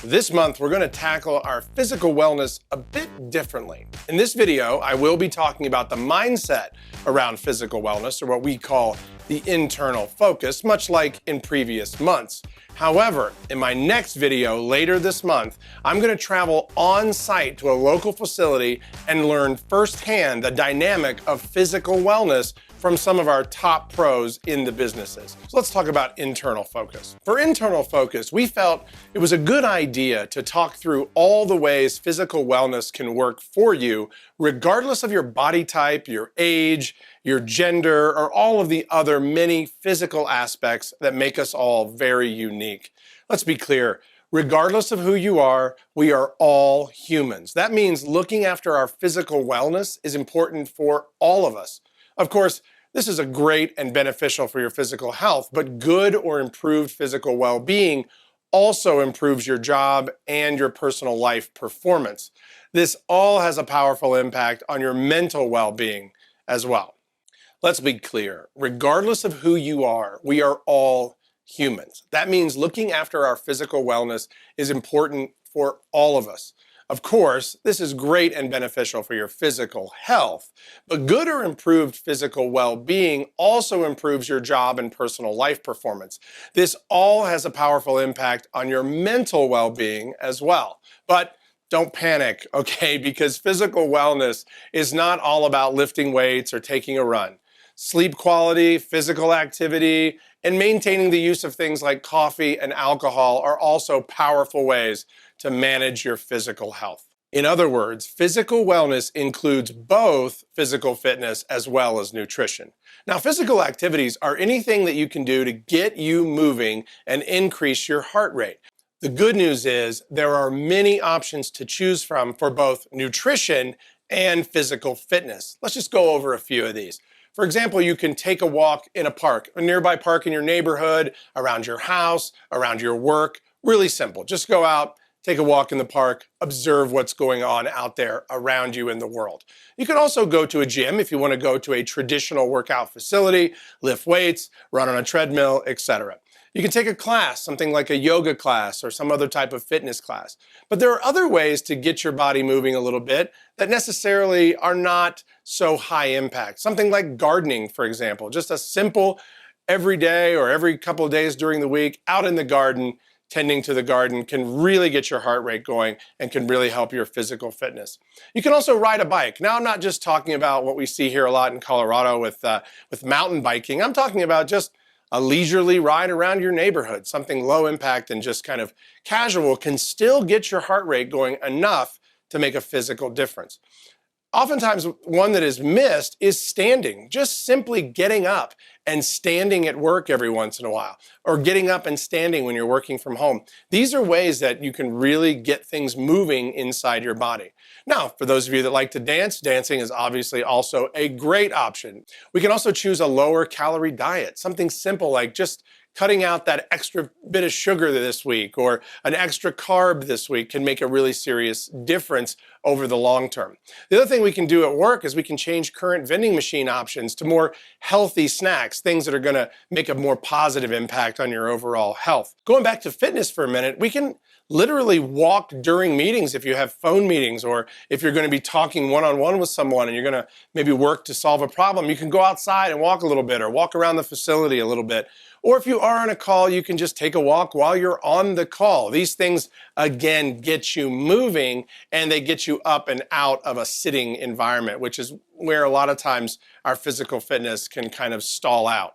This month, we're going to tackle our physical wellness a bit differently. In this video, I will be talking about the mindset around physical wellness, or what we call the internal focus, much like in previous months. However, in my next video later this month, I'm going to travel on site to a local facility and learn firsthand the dynamic of physical wellness from some of our top pros in the businesses. So let's talk about internal focus. For internal focus, we felt it was a good idea to talk through all the ways physical wellness can work for you, regardless of your body type, your age, your gender, or all of the other many physical aspects that make us all very unique. Let's be clear. Regardless of who you are, we are all humans. That means looking after our physical wellness is important for all of us. Of course, this is a great and beneficial for your physical health, but good or improved physical well-being also improves your job and your personal life performance. This all has a powerful impact on your mental well-being as well. Let's be clear, regardless of who you are, we are all humans. That means looking after our physical wellness is important for all of us. Of course, this is great and beneficial for your physical health, but good or improved physical well-being also improves your job and personal life performance. This all has a powerful impact on your mental well-being as well. But don't panic, okay? Because physical wellness is not all about lifting weights or taking a run. Sleep quality, physical activity, and maintaining the use of things like coffee and alcohol are also powerful ways to manage your physical health. In other words, physical wellness includes both physical fitness as well as nutrition. Now, physical activities are anything that you can do to get you moving and increase your heart rate. The good news is there are many options to choose from for both nutrition and physical fitness. Let's just go over a few of these. For example, you can take a walk in a park, a nearby park in your neighborhood, around your house, around your work. Really simple. Just go out, take a walk in the park, observe what's going on out there around you in the world. You can also go to a gym if you want to go to a traditional workout facility, lift weights, run on a treadmill, etc. You can take a class, something like a yoga class or some other type of fitness class. But there are other ways to get your body moving a little bit that necessarily are not so high impact. Something like gardening, for example, just a simple every day or every couple of days during the week out in the garden, tending to the garden can really get your heart rate going and can really help your physical fitness. You can also ride a bike. Now, I'm not just talking about what we see here a lot in Colorado with mountain biking. I'm talking about just a leisurely ride around your neighborhood, something low impact and just kind of casual can still get your heart rate going enough to make a physical difference. Oftentimes, one that is missed is standing, just simply getting up and standing at work every once in a while, or getting up and standing when you're working from home. These are ways that you can really get things moving inside your body. Now, for those of you that like to dance, dancing is obviously also a great option. We can also choose a lower calorie diet, something simple like just cutting out that extra bit of sugar this week or an extra carb this week can make a really serious difference over the long term. The other thing we can do at work is we can change current vending machine options to more healthy snacks, things that are going to make a more positive impact on your overall health. Going back to fitness for a minute, we can literally walk during meetings if you have phone meetings, or if you're going to be talking one-on-one with someone and you're going to maybe work to solve a problem, you can go outside and walk a little bit or walk around the facility a little bit. Or if you are on a call, you can just take a walk while you're on the call. These things, again, get you moving and they get you up and out of a sitting environment, which is where a lot of times our physical fitness can kind of stall out.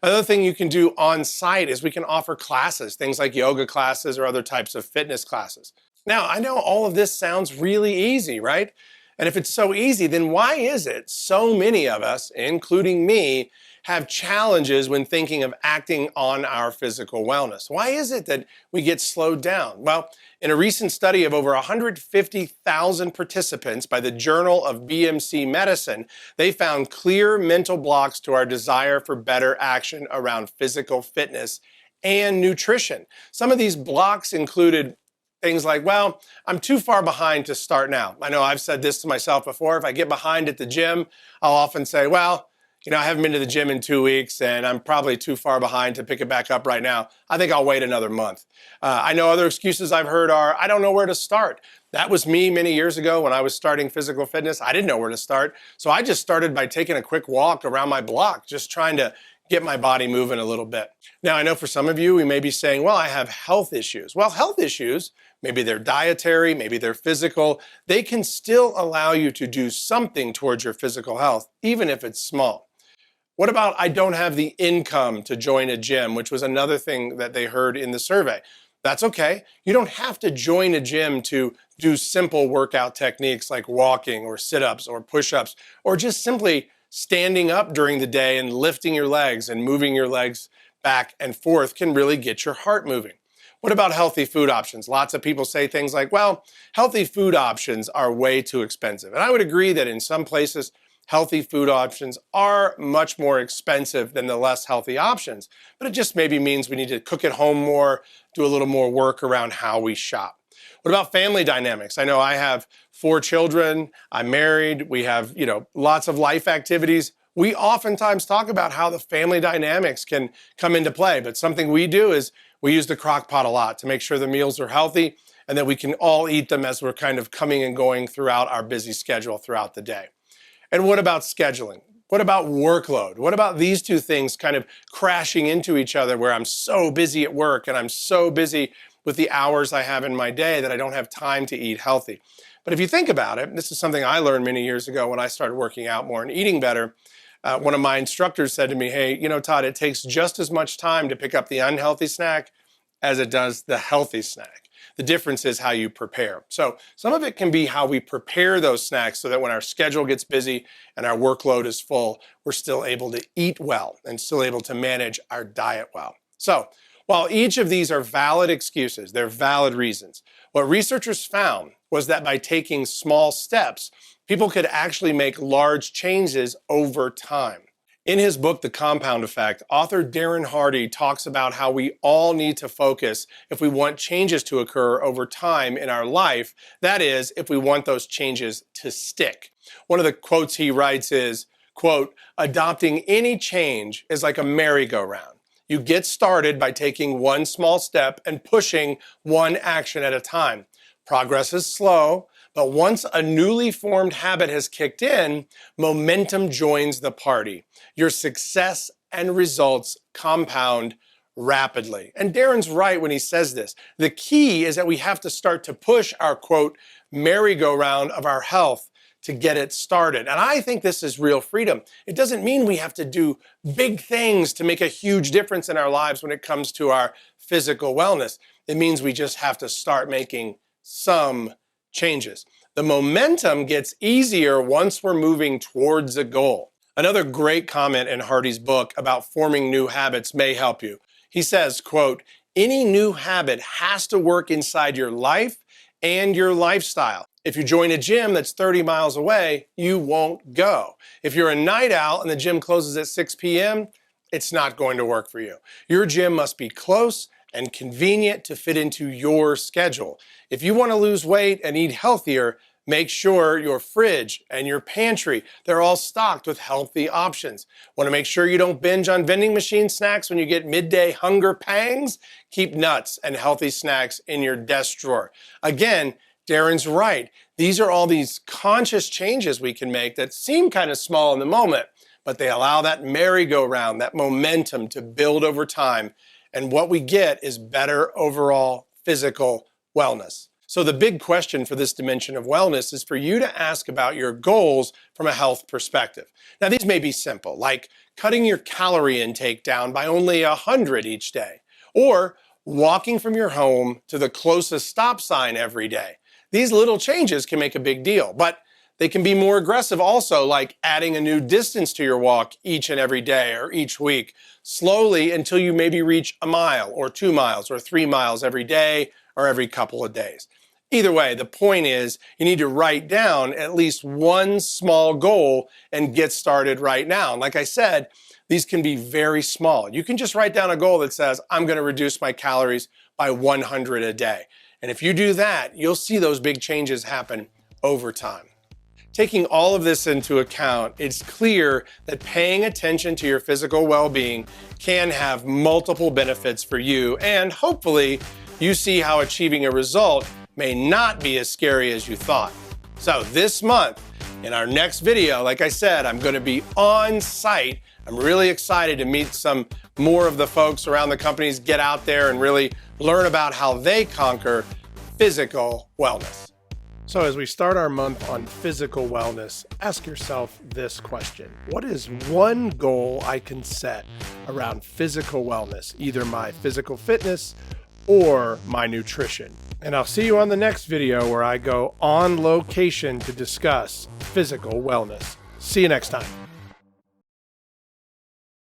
Another thing you can do on site is we can offer classes, things like yoga classes or other types of fitness classes. Now, I know all of this sounds really easy, right? And if it's so easy, then why is it so many of us, including me, have challenges when thinking of acting on our physical wellness? Why is it that we get slowed down? Well, in a recent study of over 150,000 participants by the Journal of BMC Medicine, they found clear mental blocks to our desire for better action around physical fitness and nutrition. Some of these blocks included things like, well, I'm too far behind to start now. I know I've said this to myself before. If I get behind at the gym, I'll often say, well, I haven't been to the gym in 2 weeks and I'm probably too far behind to pick it back up right now. I think I'll wait another month. I know other excuses I've heard are, I don't know where to start. That was me many years ago when I was starting physical fitness. I didn't know where to start. So I just started by taking a quick walk around my block, just trying to get my body moving a little bit. Now, I know for some of you, we may be saying, well, I have health issues. Well, health issues, maybe they're dietary, maybe they're physical, they can still allow you to do something towards your physical health, even if it's small. What about I don't have the income to join a gym, which was another thing that they heard in the survey. That's okay. You don't have to join a gym to do simple workout techniques like walking or sit-ups or push-ups, or just simply standing up during the day and lifting your legs and moving your legs back and forth can really get your heart moving. What about healthy food options? Lots of people say things like, well, healthy food options are way too expensive. And I would agree that in some places, healthy food options are much more expensive than the less healthy options. But it just maybe means we need to cook at home more, do a little more work around how we shop. What about family dynamics? I know I have 4 children, I'm married, we have, lots of life activities. We oftentimes talk about how the family dynamics can come into play, but something we do is we use the crock pot a lot to make sure the meals are healthy and that we can all eat them as we're kind of coming and going throughout our busy schedule throughout the day. And what about scheduling? What about workload? What about these two things kind of crashing into each other where I'm so busy at work and I'm so busy with the hours I have in my day that I don't have time to eat healthy? But if you think about it, this is something I learned many years ago when I started working out more and eating better. One of my instructors said to me, hey, Todd, it takes just as much time to pick up the unhealthy snack as it does the healthy snack. The difference is how you prepare. So some of it can be how we prepare those snacks so that when our schedule gets busy and our workload is full, we're still able to eat well and still able to manage our diet well. So while each of these are valid excuses, they're valid reasons, what researchers found was that by taking small steps, people could actually make large changes over time. In his book, The Compound Effect, author Darren Hardy talks about how we all need to focus if we want changes to occur over time in our life. That is, if we want those changes to stick. One of the quotes he writes is, quote, adopting any change is like a merry-go-round. You get started by taking one small step and pushing one action at a time. Progress is slow, but once a newly formed habit has kicked in, momentum joins the party. Your success and results compound rapidly. And Darren's right when he says this. The key is that we have to start to push our, quote, merry-go-round of our health to get it started. And I think this is real freedom. It doesn't mean we have to do big things to make a huge difference in our lives when it comes to our physical wellness. It means we just have to start making some changes. The momentum gets easier once we're moving towards a goal. Another great comment in Hardy's book about forming new habits may help you. He says, quote, any new habit has to work inside your life and your lifestyle. If you join a gym that's 30 miles away, you won't go. If you're a night owl and the gym closes at 6 p.m., it's not going to work for you. Your gym must be close and convenient to fit into your schedule. If you want to lose weight and eat healthier, make sure your fridge and your pantry, they're all stocked with healthy options. Want to make sure you don't binge on vending machine snacks when you get midday hunger pangs? Keep nuts and healthy snacks in your desk drawer. Again, Darren's right. These are all these conscious changes we can make that seem kind of small in the moment, but they allow that merry-go-round, that momentum to build over time. And what we get is better overall physical wellness. So the big question for this dimension of wellness is for you to ask about your goals from a health perspective. Now, these may be simple, like cutting your calorie intake down by only 100 each day, or walking from your home to the closest stop sign every day. These little changes can make a big deal, but they can be more aggressive also, like adding a new distance to your walk each and every day or each week, slowly until you maybe reach a mile or 2 miles or 3 miles every day or every couple of days. Either way, the point is you need to write down at least one small goal and get started right now. And like I said, these can be very small. You can just write down a goal that says, I'm going to reduce my calories by 100 a day. And if you do that, you'll see those big changes happen over time. taking all of this into account, it's clear that paying attention to your physical well-being can have multiple benefits for you, and hopefully you see how achieving a result may not be as scary as you thought. So this month, in our next video, like I said, I'm going to be on site. I'm really excited to meet some more of the folks around the companies, get out there and really learn about how they conquer physical wellness. So as we start our month on physical wellness, ask yourself this question. What is one goal I can set around physical wellness, either my physical fitness or my nutrition? And I'll see you on the next video where I go on location to discuss physical wellness. See you next time.